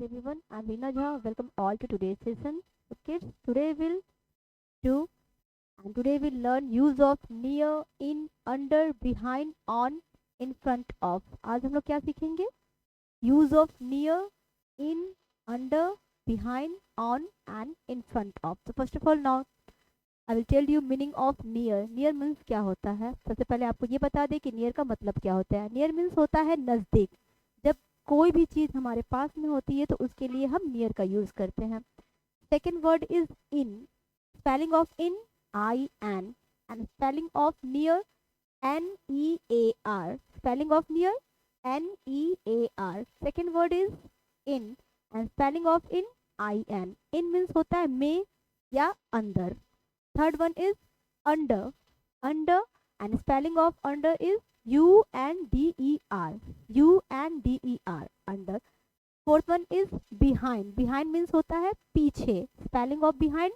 everyone. I'm Reena Jha. Welcome all to today's session. So kids, do today we'll learn use of near, in, under, behind, on, in front of. आज हम लोग क्या सीखेंगे? Use of near, in, under, behind, on and in front of. So first of all now I will tell you meaning of near. Near means क्या होता है? सबसे पहले आपको ये बता दें कि near का मतलब क्या होता है. Near means होता है नज़दीक. जब कोई भी चीज़ हमारे पास में होती है तो उसके लिए हम नियर का यूज़ करते हैं. Second word is in. Spelling of in IN and spelling of near NEAR. Spelling of near NEAR. Second word is in and spelling of in IN. In means होता है में या अंदर. Third one is under. Under and spelling of under is UNDER. UNDER. Under. Fourth one is behind. Behind means होता है पीछे. Spelling of behind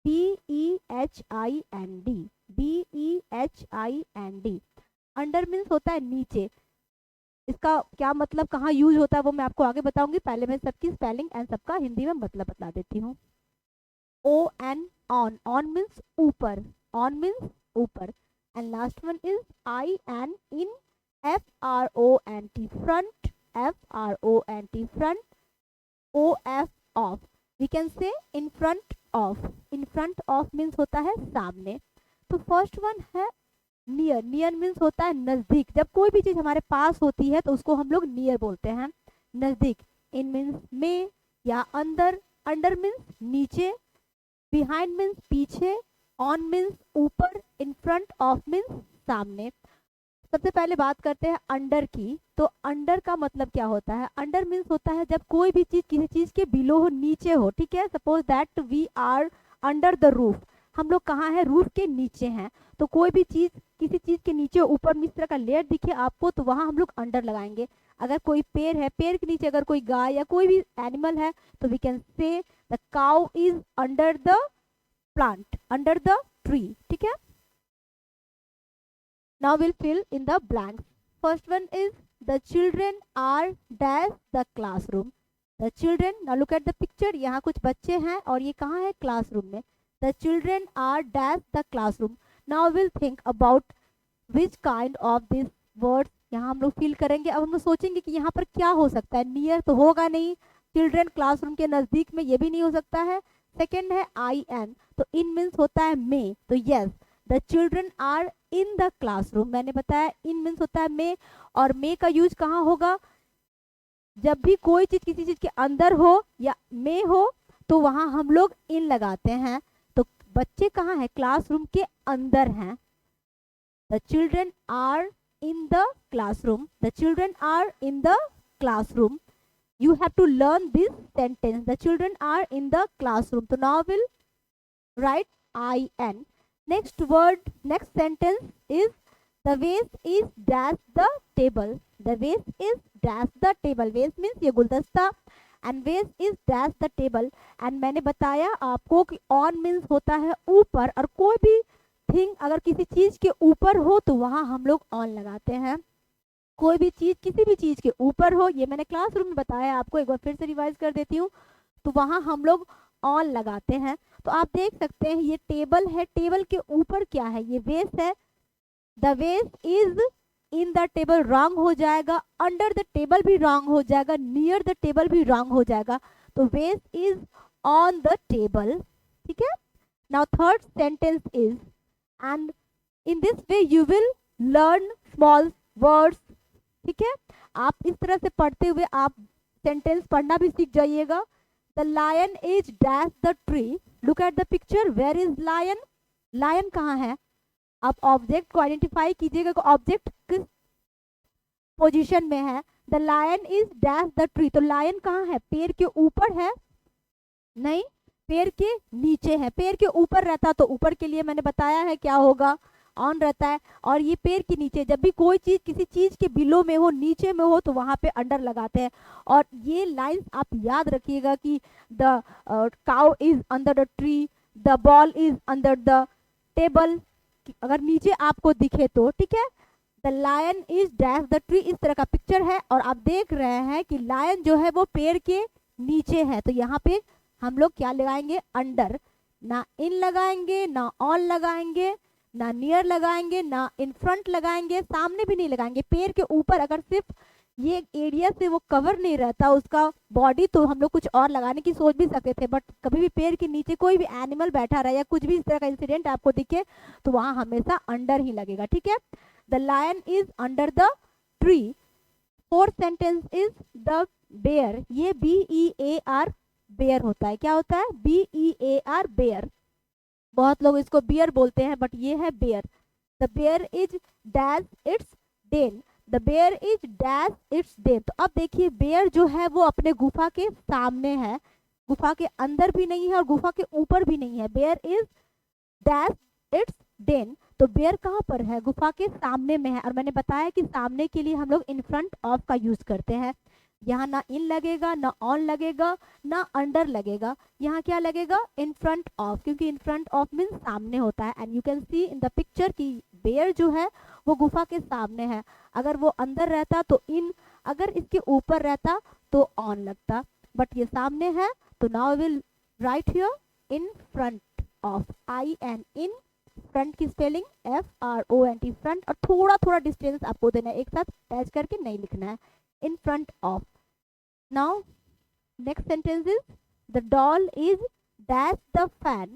BEHIND. BEHIND. Under means होता है नीचे. इसका क्या मतलब कहाँ यूज होता है वो मैं आपको आगे बताऊंगी. पहले मैं सबकी स्पेलिंग एंड सबका हिंदी में मतलब बता देती हूँ. ON. ऑन. ऑन मीन्स ऊपर. ऑन मीन्स ऊपर. And last one is IN. In. FRONT. Front. FRONT. Front. OF. Off. We can say in front of. In front of means होता है सामने. तो फर्स्ट वन है नियर. नियर मीन्स होता है नजदीक. जब कोई भी चीज हमारे पास होती है तो उसको हम लोग नियर बोलते हैं, नजदीक. इन मीन्स में या अंदर. अंडर मीन्स नीचे. बिहाइंड मीन्स पीछे. ऑन मीन्स ऊपर. इन फ्रंट ऑफ मीन्स सामने. सबसे पहले बात करते हैं अंडर की. तो अंडर का मतलब क्या होता है? अंडर मीन्स होता है जब कोई भी चीज किसी चीज के बिलो हो, नीचे हो. ठीक है. Suppose that we are under the roof. हम लोग कहाँ हैं? रूफ के नीचे हैं. तो कोई भी चीज किसी चीज के नीचे ऊपर में इस तरह का लेयर दिखे आपको तो वहां हम लोग अंडर लगाएंगे. अगर कोई पेड़ है, पेड़ के नीचे अगर कोई गाय या कोई भी एनिमल है तो we can say the cow is under the plant, under the tree. ठीक है. Now we'll fill in the blanks. First one is the children are dash the classroom. The children, now look at the picture. यहाँ कुछ बच्चे हैं और ये कहाँ है? क्लासरूम में. The children are dash the classroom. Now we'll think about which kind of these words यहाँ हम लोग फिल करेंगे. अब हम लोग सोचेंगे कि यहाँ पर क्या हो सकता है. नियर तो होगा नहीं. चिल्ड्रन क्लासरूम के नजदीक में, ये भी नहीं हो सकता है. सेकेंड है IN. तो इन मीन्स होता है में. तो yes, the children are in the classroom. मैंने बताया इन मीन्स होता है में. और में का यूज कहाँ होगा? जब भी कोई चीज किसी चीज के अंदर हो या में हो तो वहां हम लोग इन लगाते हैं. तो बच्चे कहाँ है? क्लासरूम के अंदर हैं. The children are in the classroom. The children are in the classroom. You have to learn this sentence. The children are in the classroom. So now we'll write IN. Next word, next sentence is the vase is dash the table. The vase is dash the table. Vase means ये गुलदस्ता and vase is dash the table. And मैंने बताया आपको कि on means होता है ऊपर. और कोई भी थिंग अगर किसी चीज के ऊपर हो तो वहाँ हम लोग on लगाते हैं. कोई भी चीज किसी भी चीज के ऊपर हो, ये मैंने क्लासरूम में बताया आपको, एक बार फिर से रिवाइज कर देती हूँ. तो वहां हम लोग ऑन लगाते हैं. तो आप देख सकते हैं ये टेबल है. टेबल के ऊपर क्या है? ये वेस है. The vase is in the table wrong हो जाएगा. अंडर द टेबल भी रॉन्ग हो जाएगा. नियर द टेबल भी रॉन्ग हो जाएगा. तो वेस इज ऑन द टेबल. ठीक है. Now third sentence is, and in this way you will learn small words. ठीक है. आप इस तरह से पढ़ते हुए आप सेंटेंस पढ़ना भी सीख जाइएगा. The lion is dash the tree. Look at the picture. Where is lion? Lion कहाँ है? आप ऑब्जेक्ट को आइडेंटिफाई कीजिएगा कि ऑब्जेक्ट किस पोजीशन में है. The lion is dash the tree. तो लायन कहाँ है? पेड़ के ऊपर है? नहीं, पेड़ के नीचे है. पेड़ के ऊपर रहता तो ऊपर के लिए मैंने बताया है क्या होगा? ऑन रहता है. और ये पेड़ के नीचे, जब भी कोई चीज किसी चीज के बिलो में हो, नीचे में हो तो वहां पे अंडर लगाते हैं. और ये लाइंस आप याद रखिएगा कि the cow is under the tree, the ball is under the table. अगर नीचे आपको दिखे तो. ठीक है. The lion is dash the tree. इस तरह का पिक्चर है और आप देख रहे हैं कि लायन जो है वो पेड़ के नीचे है, तो यहाँ पे हम लोग क्या लगाएंगे, अंडर। ना इन लगाएंगे, ना ऑन लगाएंगे, ना नियर लगाएंगे, ना इन फ्रंट लगाएंगे, सामने भी नहीं लगाएंगे। पैर के ऊपर अगर सिर्फ ये एरिया से वो कवर नहीं रहता उसका बॉडी, तो हम लोग कुछ और लगाने की सोच भी सकते थे, बट कभी भी पैर के नीचे कोई भी एनिमल बैठा रहे या कुछ भी इस तरह का इंसिडेंट आपको दिखे तो वहां हमेशा अंडर ही लगेगा, ठीक है। The lion is under the tree. Fourth sentence is the bear. ये BEAR बेयर होता है, क्या होता है, BEAR बेयर। बहुत लोग इसको बियर बोलते हैं बट ये है bear. The bear is dash its den. The bear is dash its den. तो अब देखिए बेयर जो है वो अपने गुफा के सामने है, गुफा के अंदर भी नहीं है और गुफा के ऊपर भी नहीं है। Bear is dash its den. तो बेयर कहाँ पर है, गुफा के सामने में है। और मैंने बताया कि सामने के लिए हम लोग इन फ्रंट ऑफ का यूज करते हैं। यहाँ ना इन लगेगा, ना ऑन लगेगा, ना अंडर लगेगा, यहाँ क्या लगेगा, इन फ्रंट ऑफ, क्योंकि इन फ्रंट ऑफ मीन्स सामने होता है। And you can see in the picture कि बेयर जो है वो गुफा के सामने है। अगर वो अंदर रहता तो इन, अगर इसके ऊपर रहता तो ऑन लगता, बट ये सामने है तो now will write here in front of, IN, in front की स्पेलिंग FRONT, फ्रंट, और थोड़ा थोड़ा डिस्टेंस आपको देना है, एक साथ अटैच करके नहीं लिखना है, in front of. Now next sentence is the doll is dash the fan.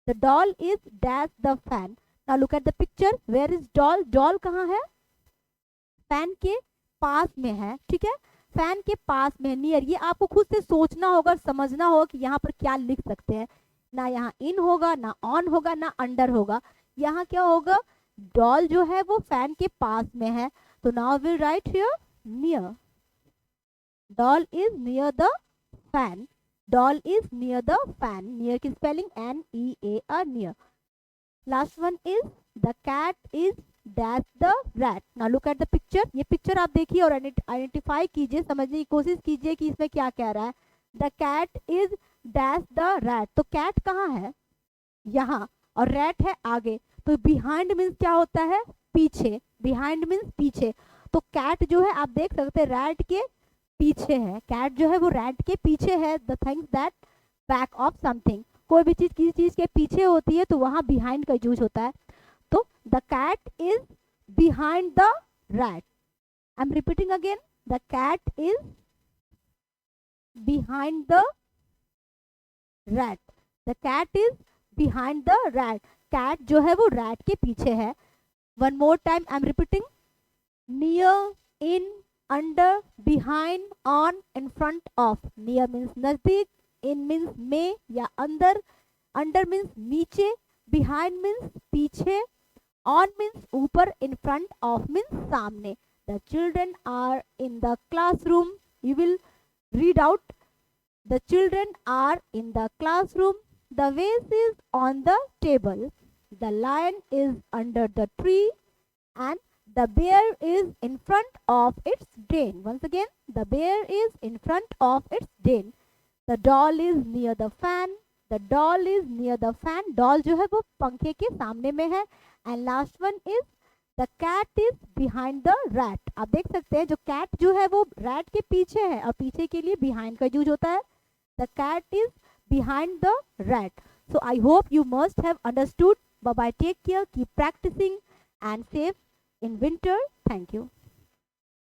The doll is dash the fan. Now look at the picture. Where is doll? Doll कहाँ है, फैन के पास में है, ठीक है, फैन के पास में, नियर। ये आपको खुद से सोचना होगा, समझना होगा कि यहाँ पर क्या लिख सकते हैं। ना यहाँ इन होगा, ना ऑन होगा, ना अंडर होगा, यहाँ क्या होगा, डॉल जो है वो फैन के पास में है। तो now will write here near. Doll is near the fan. Doll is near the fan. Near की spelling NEAR, near. Last one is the cat is dash the rat. Now look at the picture. ये picture आप देखिए और identify कीजिए, समझने की कोशिश कीजिए कि इसमें क्या कह रहा है। The cat is dash the rat. तो cat कहाँ है, यहाँ, और rat है आगे। तो behind means क्या होता है, पीछे। behind means पीछे। तो cat जो है आप देख सकते हैं rat के पीछे है, कैट जो है वो रैट के पीछे है। The things that back of something, कोई भी चीज किसी चीज के पीछे होती है तो वहां बिहाइंड का यूज होता है। तो the cat is behind the rat. I am repeating again, the cat is behind the rat. The cat is behind the rat. Cat जो है वो रैट के पीछे है। One more time I am repeating, near, in, under, behind, on, in front of. Near means नजदीक, in means में या अंदर, अंडर मीन्स नीचे, बिहाइंड मीन्स पीछे, ऑन मीन्स ऊपर, इन फ्रंट ऑफ मीन्स सामने। The children are in the classroom. You will read out, the children are in the classroom, the vase is on the table, the lion is under the tree, and the bear is in front of its den. Once again, the bear is in front of its den. The doll is near the fan. The doll is near the fan. Doll जो है वो पंखे के सामने में है। And last one is the cat is behind the rat. आप देख सकते हैं जो cat जो है वो rat के पीछे है और पीछे के लिए behind का यूज होता है। The cat is behind the rat. So I hope you must have understood. Bye bye. Take care. Keep practicing and safe in winter. Thank you.